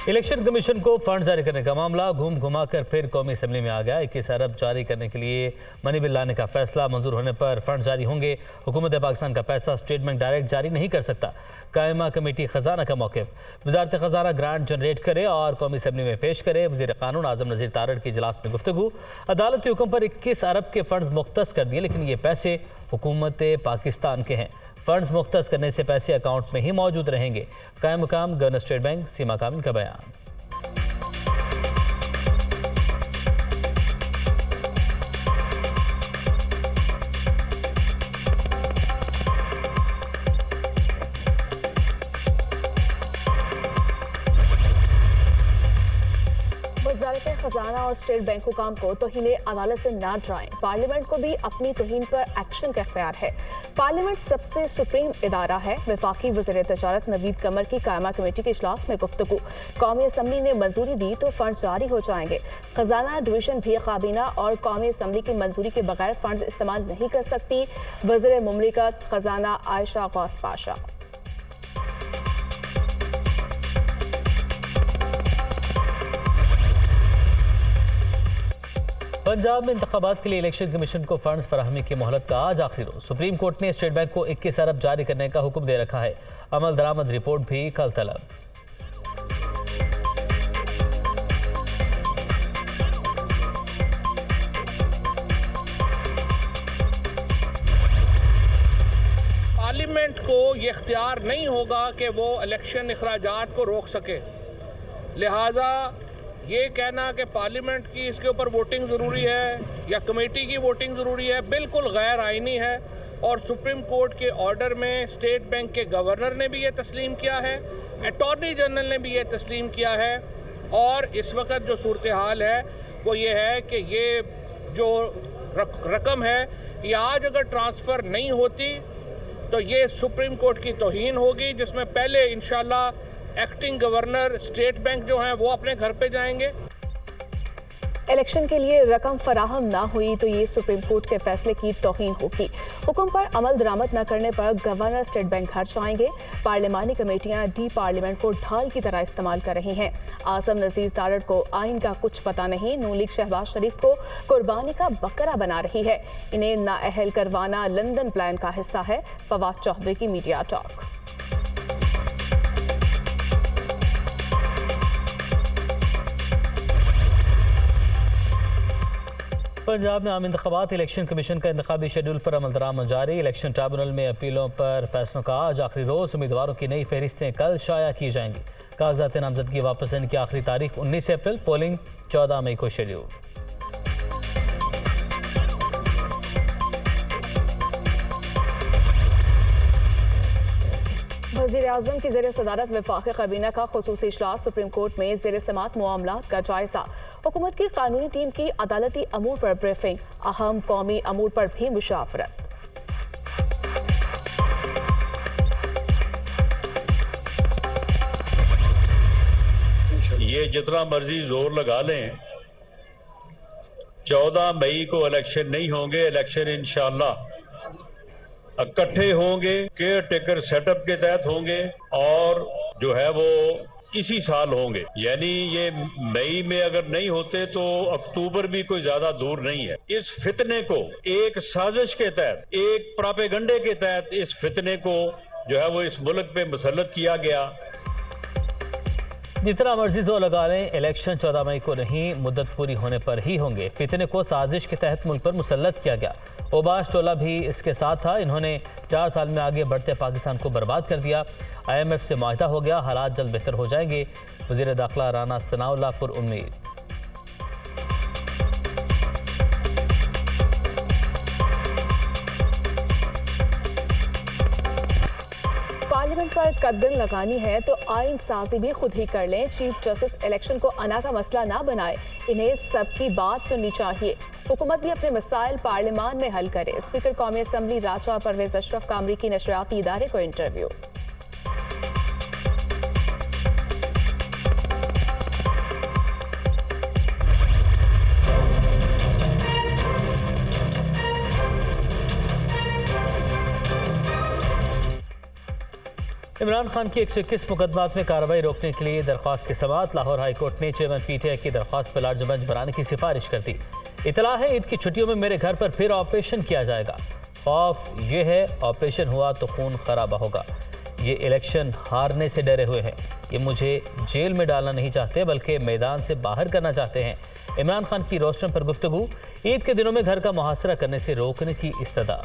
Election commission को fund जारी करने का मामला घूम घुमा कर फिर कौमी असम्बली में आ गया। 21 अरब जारी करने के लिए मनी बिल लाने का फैसला मंजूर होने पर फंड जारी होंगे। हुकूमत पाकिस्तान का पैसा स्टेट बैंक डायरेक्ट जारी नहीं कर सकता। कायमा कमेटी खजाना का मौक़िफ़, वजारत खजाना ग्रांट जनरेट करे और कौमी असम्बली में पेश करे। वज़ीर क़ानून आज़म नज़ीर तारड़ की इजलास में गुफ्तगू। अदालत के हुक्म पर 21 अरब के फंड्स मुख्तस कर दिए, लेकिन ये पैसे हुकूमत पाकिस्तान के हैं। फंड्स मुख्तस करने से पैसे अकाउंट में ही मौजूद रहेंगे। कायम मुकाम गवर्नर स्टेट बैंक सीमा कामिल का बयान। वजारत खजाना और स्टेट बैंक हुकाम को तौहीन अदालत से ना डराएं। पार्लियामेंट को भी अपनी तौहीन पर एक्शन का इख्तियार है। पार्लियामेंट सबसे सुप्रीम इदारा है। वफाकी वज़ीर तजारत नवीद कमर की कायमा कमेटी के इजलास में गुफ्तगू। कौमी असम्बली ने मंजूरी दी तो फंड जारी हो जाएंगे। खजाना डिवीजन भी काबीना और कौमी असम्बली की मंजूरी के बगैर फंड इस्तेमाल नहीं कर सकती। वज़ीर मुमलिकत खजाना आयशा गौस पाशा। पंजाब में इंतखाबात के लिए इलेक्शन कमीशन को फंड्स फराहमी की मोहलत का आज आखिरी रोज। सुप्रीम कोर्ट ने स्टेट बैंक को 21 अरब जारी करने का हुक्म दे रखा है। अमल दरामद रिपोर्ट भी कल तलब। पार्लियामेंट को ये इख्तियार नहीं होगा कि वो इलेक्शन अखराजात को रोक सके। लिहाजा ये कहना कि पार्लियामेंट की इसके ऊपर वोटिंग ज़रूरी है या कमेटी की वोटिंग ज़रूरी है, बिल्कुल गैर आइनी है। और सुप्रीम कोर्ट के ऑर्डर में स्टेट बैंक के गवर्नर ने भी ये तस्लीम किया है, अटॉर्नी जनरल ने भी ये तस्लीम किया है। और इस वक्त जो सूरत हाल है वो ये है कि ये जो रकम है ये आज अगर ट्रांसफ़र नहीं होती तो ये सुप्रीम कोर्ट की तौहीन होगी, जिसमें पहले इंशाल्लाह एक्टिंग गवर्नर स्टेट बैंक जो हैं वो अपने घर पे जाएंगे। इलेक्शन के लिए रकम फराहम ना हुई तो ये सुप्रीम कोर्ट के फैसले की तौहीन होगी। हुक्म पर अमल दरामद न करने पर गवर्नर स्टेट बैंक घर जाएंगे। पार्लिमानी कमेटियां डी पार्लियामेंट को ढाल की तरह इस्तेमाल कर रही हैं। आज़म नज़ीर तारड़ को आइन का कुछ पता नहीं। नून लीग शहबाज शरीफ को कुर्बानी का बकरा बना रही है। इन्हें नाअहल करवाना लंदन प्लान का हिस्सा है। फवाद चौधरी की मीडिया टॉक। पंजाब में आम इंतखाबात, इलेक्शन कमीशन का इंतखाबी शेड्यूल पर अमल दरामद जारी। इलेक्शन ट्रिब्यूनल में अपीलों पर फैसलों का आज आखिरी रोज। उम्मीदवारों की नई फहरिस्तें कल शाया की जाएंगी। कागजात नामजदगी वापस लेने की आखिरी तारीख 19 अप्रैल। पोलिंग 14 मई को शेड्यूल। वज़ीर आज़म की ज़ेर सदारत वफाक़ी काबीना का ख़ुसूसी इजलास। सुप्रीम कोर्ट में ज़ेर समात मामलात का जायज़ा। हुकूमत की कानूनी टीम की अदालती अमूर पर ब्रीफिंग। अहम कौमी अमूर पर भी मुशावरत। ये जितना मर्जी जोर लगा लें, 14 मई को इलेक्शन नहीं होंगे। इलेक्शन इंशाअल्लाह इकट्ठे होंगे, केयर टेकर सेटअप के तहत होंगे और जो है वो इसी साल होंगे। यानी ये मई में अगर नहीं होते तो अक्टूबर भी कोई ज्यादा दूर नहीं है। इस फितने को एक साजिश के तहत, एक प्रोपेगंडे के तहत इस फितने को जो है वो इस मुल्क पे मुसल्लत किया गया। जितना मर्जी जोर लगा लें, इलेक्शन 14 मई को नहीं, मुद्दत पूरी होने पर ही होंगे। फितने को साजिश के तहत मुल्क पर मुसल्लत किया गया। ओबाश टोला भी इसके साथ था। इन्होंने 4 साल में आगे बढ़ते पाकिस्तान को बर्बाद कर दिया। IMF से मुआहदा हो गया, हालात जल्द बेहतर हो जाएंगे। वज़ीर दाखिला राना सनाउल्लाह पर उम्मीद। पार्लियामेंट पर कदम लगानी है तो आइन साजी भी खुद ही कर लें। चीफ जस्टिस इलेक्शन को अना का मसला ना बनाए। इन्हें सबकी बात सुननी चाहिए। हुकूमत भी अपने मसाइल पार्लियामान में हल करे। स्पीकर कौमी असम्बली राजा परवेज अशरफ का अमरीकी नशरियाती इदारे को इंटरव्यू। इमरान खान की 121 मुकदमात में कार्रवाई रोकने के लिए दरख्वास्त की समाअत। लाहौर हाई कोर्ट ने चेयरमैन पीटीआई की दरख्वास्त पर लार्ज बेंच बनाने की सिफारिश कर दी। इतला है ईद की छुट्टियों में मेरे घर पर फिर ऑपरेशन किया जाएगा। खौफ ये है ऑपरेशन हुआ तो खून खराबा होगा। ये इलेक्शन हारने से डरे हुए हैं। ये मुझे जेल में डालना नहीं चाहते बल्कि मैदान से बाहर करना चाहते हैं। इमरान खान की रोस्टम पर गुफ्तगू। ईद के दिनों में घर का मुहासरा करने से रोकने की इस्तदा।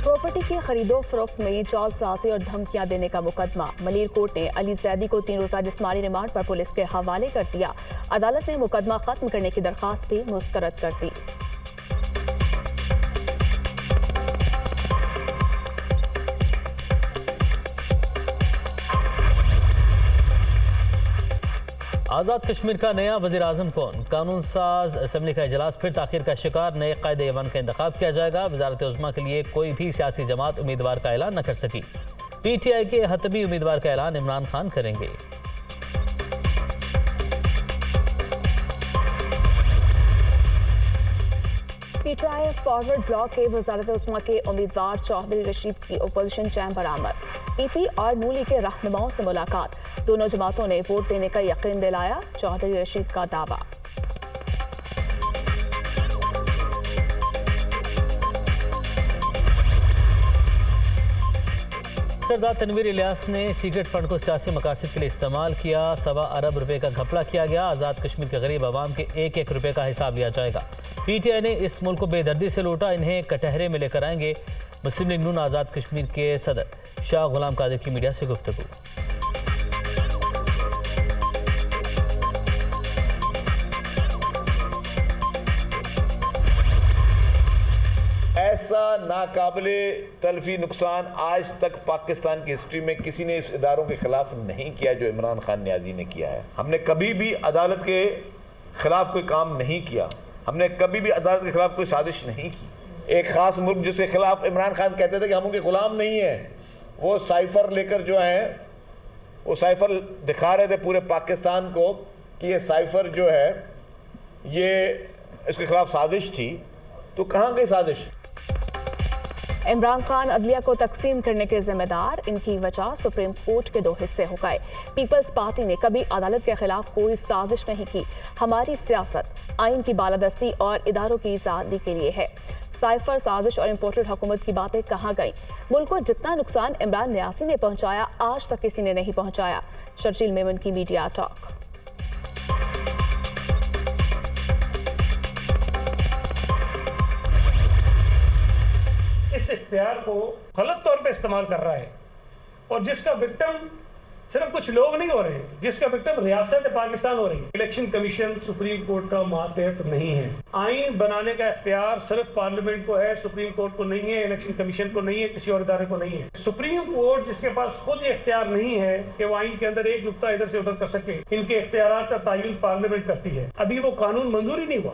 प्रॉपर्टी की खरीदो फरोख्त में जालसाजी और धमकियां देने का मुकदमा। मलीर कोर्ट ने अली जैदी को 3 रोजा जिस्मानी रिमांड पर पुलिस के हवाले कर दिया। अदालत ने मुकदमा खत्म करने की दरखास्त भी मुस्तरद कर दी। आज़ाद कश्मीर का नया वज़ीर आज़म कौन? कानून साज असम्बली का इजलास फिर ताख़ीर का शिकार। नए कायदे ईमान का इंतखाब किया जाएगा। वज़ारत उज़्मा के लिए कोई भी सियासी जमात उम्मीदवार का ऐलान न कर सकी। पीटीआई के हतमी उम्मीदवार का ऐलान इमरान खान करेंगे। पीटीआई फॉरवर्ड ब्लॉक के वज़ारत उज़्मा के उम्मीदवार चौधरी रशीद की अपोजिशन चैम्बर आमद। पीपी और नूली के रहनुमाओं से मुलाकात। दोनों जमातों ने वोट देने का यकीन दिलाया। चौधरी रशीद का दावा। सरदार तनवीर इलियास ने सीक्रेट फंड को सियासी मकासद के लिए इस्तेमाल किया। 1.25 अरब रुपए का घपला किया गया। आज़ाद कश्मीर के गरीब आवाम के 1-1 रुपए का हिसाब लिया जाएगा। पीटीआई ने इस मुल्क को बेदर्दी से लूटा। इन्हें कटहरे में लेकर आएंगे। मुस्लिम लीग नून आज़ाद कश्मीर के सदर शाह गुलाम कादिर की मीडिया से गुफ्तगू। ऐसा नाकाबिले तलफी नुकसान आज तक पाकिस्तान की हिस्ट्री में किसी ने इस इदारों के खिलाफ नहीं किया जो इमरान खान न्याजी ने किया है। हमने कभी भी अदालत के खिलाफ कोई काम नहीं किया। हमने कभी भी अदालत के खिलाफ कोई साजिश नहीं की। एक ख़ास मुल्क जिसके खिलाफ इमरान खान कहते थे कि हम उनके ग़ुलाम नहीं हैं, वो साइफ़र लेकर जो हैं वो साइफ़र दिखा रहे थे पूरे पाकिस्तान को कि ये साइफ़र जो है ये इसके खिलाफ साजिश थी। तो कहाँ गई साजिश? इमरान खान अदलिया को तकसीम करने के जिम्मेदार। इनकी वजह सुप्रीम कोर्ट के 2 हिस्से हो गए। पीपल्स पार्टी ने कभी अदालत के खिलाफ कोई साजिश नहीं की। हमारी सियासत आइन की बालादस्ती और इदारों की आज़ादी के लिए है। साइफर, साजिश और इम्पोर्टेड हुकूमत की बातें कहाँ गई? मुल्क को जितना नुकसान इमरान न्यासी ने पहुंचाया आज तक किसी ने नहीं पहुंचाया। शर्जील मेमन की मीडिया टॉक। इस इख्तियार को गलत तौर पे इस्तेमाल कर रहा है और जिसका विक्टिम सिर्फ कुछ लोग नहीं हो रहे हैं, जिसका विक्टिम रियासत पाकिस्तान हो रही है। इलेक्शन कमीशन सुप्रीम कोर्ट का मातहत नहीं है। आइन बनाने का इख्तियार सिर्फ पार्लियामेंट को है, सुप्रीम कोर्ट को नहीं है, इलेक्शन कमीशन को नहीं है, किसी और इदारे को नहीं है। सुप्रीम कोर्ट जिसके पास खुद ये इख्तियार नहीं है कि वो आइन के अंदर एक नुक्ता इधर से उधर कर सके, इनके इख्तियारात का तयन पार्लियामेंट करती है। अभी वो कानून मंजूर ही नहीं हुआ,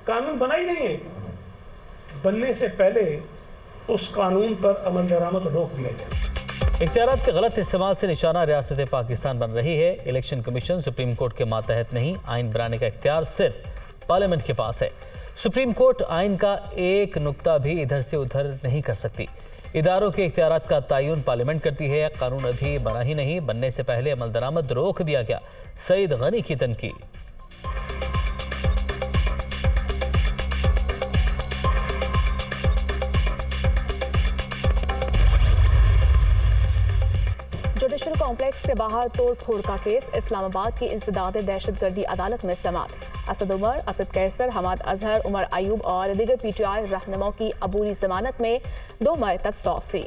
कानून बना ही नहीं है। बनने से पहले उस कानून पर अमल दरामद रोक दिया जाए। इख्तियारात के गलत इस्तेमाल से निशाना रियासत पाकिस्तान बन रही है। इलेक्शन कमीशन सुप्रीम कोर्ट के मातहत नहीं। आइन बनाने का इख्तियार सिर्फ पार्लियामेंट के पास है। सुप्रीम कोर्ट आइन का एक नुक्ता भी इधर से उधर नहीं कर सकती। इदारों के इख्तियारात का तयन पार्लियामेंट करती है। कानून अभी बना ही नहीं, बनने से पहले अमल दरामद रोक दिया गया। सईद गनी की तनकीद। जुडिशल कॉम्प्लेक्स के बाहर तोड़ फोड़ का केस। इस्लामाबाद की इंसदाद दहशतगर्दी अदालत में समाअत। असद उमर, असद कैसर, हमाद अजहर, उमर अयूब और दीगर पीटीआई रहनुमाओं की अबूरी जमानत में 2 मई तक तौसी।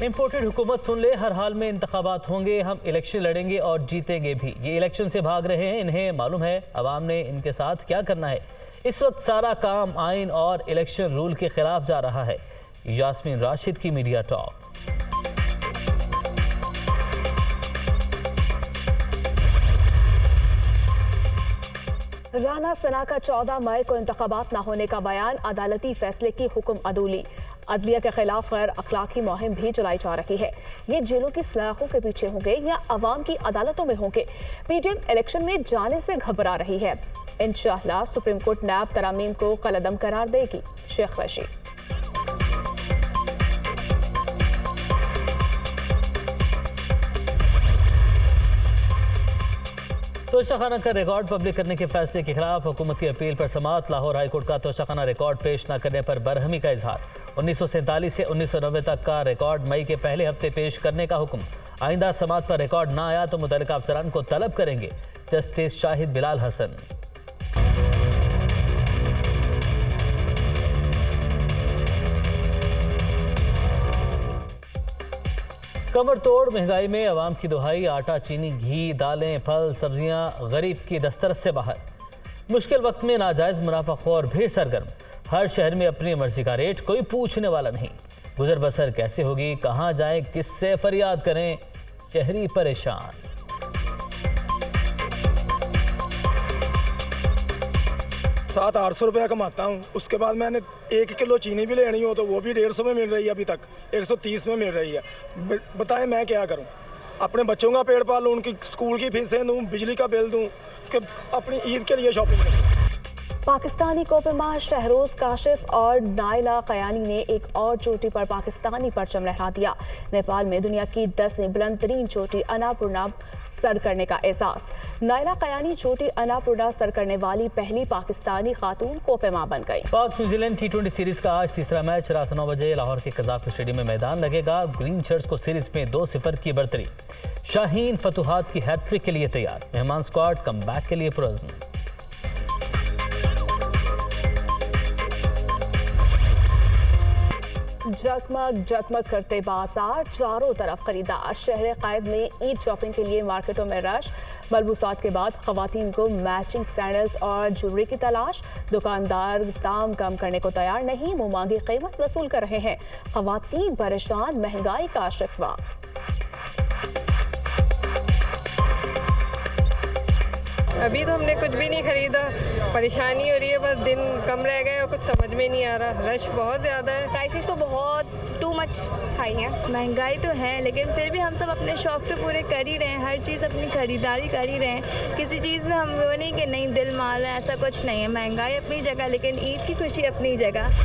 इम्पोर्टेड हुकूमत सुन ले, हर हाल में इंतखाबात होंगे, हम इलेक्शन लड़ेंगे और जीतेंगे भी। ये इलेक्शन से भाग रहे हैं, इन्हें मालूम है अवाम ने इनके साथ क्या करना है। इस वक्त सारा काम आइन और इलेक्शन रूल के खिलाफ जा रहा है। यास्मीन राशिद की मीडिया टॉक। राना सना का 14 मई को इंतखाबात न होने का बयान। अदालती फैसले की हुक्म अदूली। अदलिया के खिलाफ गैर अखलाकी मुहिम भी चलाई जा रही है। ये जेलों की सलाखों के पीछे होंगे या अवाम की अदालतों में होंगे। पीडीएम इलेक्शन में जाने से घबरा रही है। इंशाअल्लाह सुप्रीम कोर्ट नैब तरामीम को कलअदम करार देगी। शेख रशीद। तोशाखाना का रिकॉर्ड पब्लिक करने के फैसले के खिलाफ हुकूमत की अपील पर समाअत। लाहौर हाईकोर्ट का तोशाखाना रिकॉर्ड पेश न करने पर बरहमी का इजहार। 1947 से 1990 तक का रिकॉर्ड मई के पहले हफ्ते पेश करने का हुक्म। आइंदा समाअत पर रिकॉर्ड न आया तो मुतल्लिका अफसरान को तलब करेंगे। जस्टिस शाहिद बिलाल हसन। कमर तोड़ महंगाई में अवाम की दुहाई। आटा, चीनी, घी, दालें, फल, सब्जियां गरीब की दस्तरस से बाहर। मुश्किल वक्त में नाजायज मुनाफाखोर भी सरगर्म। हर शहर में अपनी मर्जी का रेट, कोई पूछने वाला नहीं। गुजर बसर कैसे होगी, कहां जाएं, किससे फरियाद करें, शहरी परेशान। 700-800 रुपया कमाता हूँ। उसके बाद मैंने 1 किलो चीनी भी लेनी हो तो वो भी 150 में मिल रही है, अभी तक 130 में मिल रही है। बताएं मैं क्या करूँ? अपने बच्चों का पेट पालूँ, उनकी स्कूल की फीसें दूँ, बिजली का बिल दूँ, कि अपनी ईद के लिए शॉपिंग करूँ। पाकिस्तानी कोपेमा शहरोज काशिफ और नाइला कयानी ने एक और चोटी पर पाकिस्तानी परचम लहरा दिया। नेपाल में दुनिया की 10वीं बुलंद तरीन चोटी अन्नपूर्णा सर करने का एहसास। नाइला कयानी चोटी अन्नपूर्णा सर करने वाली पहली पाकिस्तानी खातून कोपेमा बन गई। पाक न्यूजीलैंड T20 सीरीज का आज तीसरा मैच रात 9 बजे लाहौर के कजाफ स्टेडियम में मैदान लगेगा। ग्रीन शर्ट्स को सीरीज में 2-0 की बढ़तरी। शाहीन फतुहात की हैट्रिक के लिए तैयार। मेहमान स्क्वाड कमबैक के लिए पुरअज़्म। जगमग जगमग करते बाजार, चारों तरफ खरीदार। शहर कायद में ईद शॉपिंग के लिए मार्केटों में रश। मलबूसात के बाद खवातीन को मैचिंग सैंडल्स और ज्वेलरी की तलाश। दुकानदार दाम कम करने को तैयार नहीं, मुंहमांगी कीमत वसूल कर रहे हैं। खवातीन परेशान, महंगाई का शिकवा। अभी तो हमने कुछ भी नहीं खरीदा, परेशानी हो रही है, बस दिन कम रह गए और कुछ समझ में नहीं आ रहा। रश बहुत ज़्यादा है। प्राइसेस तो बहुत टू मच हाई है। महंगाई तो है लेकिन फिर भी हम सब अपने शौक तो पूरे कर ही रहे हैं। हर चीज़ अपनी खरीदारी कर ही रहे हैं। किसी चीज़ में हम वो नहीं कि नहीं दिल मार रहा है, ऐसा कुछ नहीं है। महंगाई अपनी जगह लेकिन ईद की खुशी अपनी जगह।